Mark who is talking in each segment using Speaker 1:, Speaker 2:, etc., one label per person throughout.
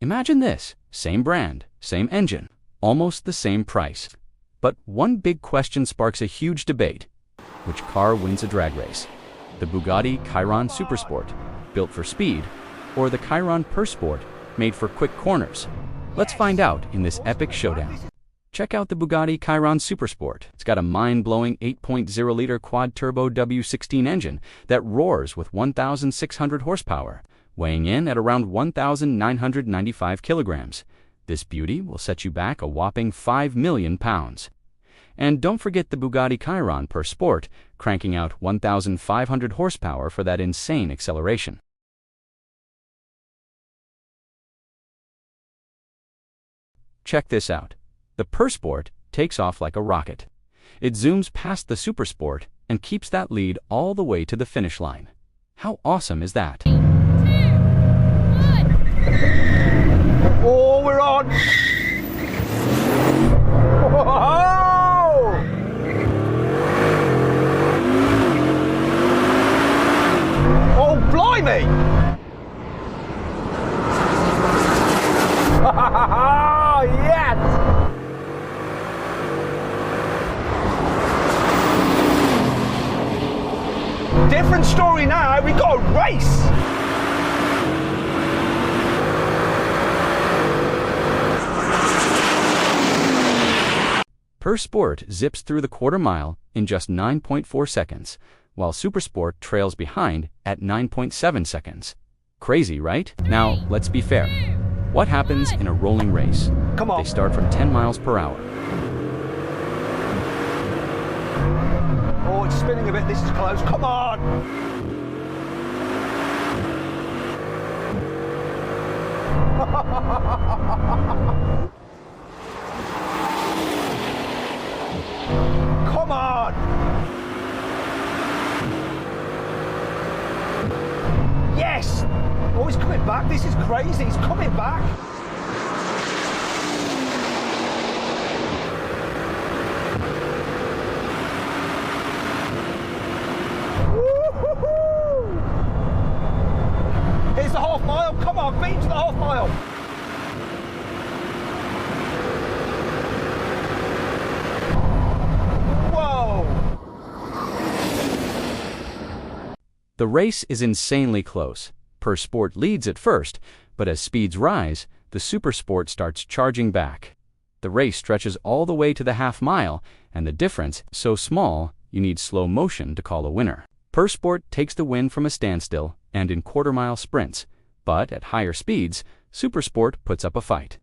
Speaker 1: Imagine this, same brand, same engine, almost the same price. But one big question sparks a huge debate. Which car wins a drag race? The Bugatti Chiron Super Sport, built for speed, or the Chiron Pur Sport, made for quick corners? Let's find out in this epic showdown. Check out the Bugatti Chiron Super Sport. It's got a mind-blowing 8.0-liter quad-turbo W16 engine that roars with 1,600 horsepower, weighing in at around 1,995 kilograms. This beauty will set you back a whopping 5 million pounds. And don't forget the Bugatti Chiron Pur Sport, cranking out 1,500 horsepower for that insane acceleration. Check this out. The Pur Sport takes off like a rocket. It zooms past the Super Sport and keeps that lead all the way to the finish line. How awesome is that?
Speaker 2: 2, 1.
Speaker 3: Oh, we're on! Whoa! Oh, blimey! Yes! Different story now, we got a race!
Speaker 1: Pur Sport zips through the quarter mile in just 9.4 seconds, while Super Sport trails behind at 9.7 seconds. Crazy, right? Now, let's be fair. What happens in a rolling race?
Speaker 3: Come on.
Speaker 1: They start from 10 miles per hour.
Speaker 3: Oh, it's spinning a bit, this is close, come on! Come on! Yes! Oh, he's coming back, this is crazy, he's coming back! Here's the half mile, come on, beat to the half mile! Whoa!
Speaker 1: The race is insanely close. Pur Sport leads at first, but as speeds rise, the Super Sport starts charging back. The race stretches all the way to the half mile, and the difference is so small you need slow motion to call a winner. Pur Sport takes the win from a standstill and in quarter-mile sprints, but at higher speeds, Super Sport puts up a fight.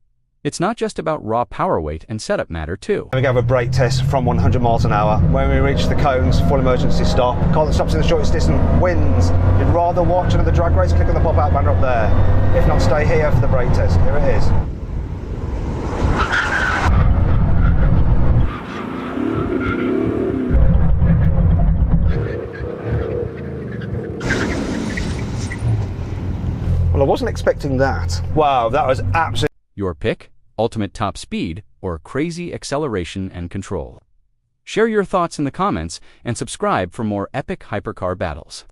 Speaker 1: It's not just about raw power weight and setup matter too.
Speaker 3: We have a brake test from 100 miles an hour. When we reach the cones, full emergency stop. Car that stops in the shortest distance wins. If you'd rather watch another drag race, click on the pop-out banner up there. If not, stay here for the brake test. Here it is. Well, I wasn't expecting that. Wow, that was absolutely...
Speaker 1: Your pick? Ultimate top speed or crazy acceleration and control? Share your thoughts in the comments and subscribe for more epic hypercar battles.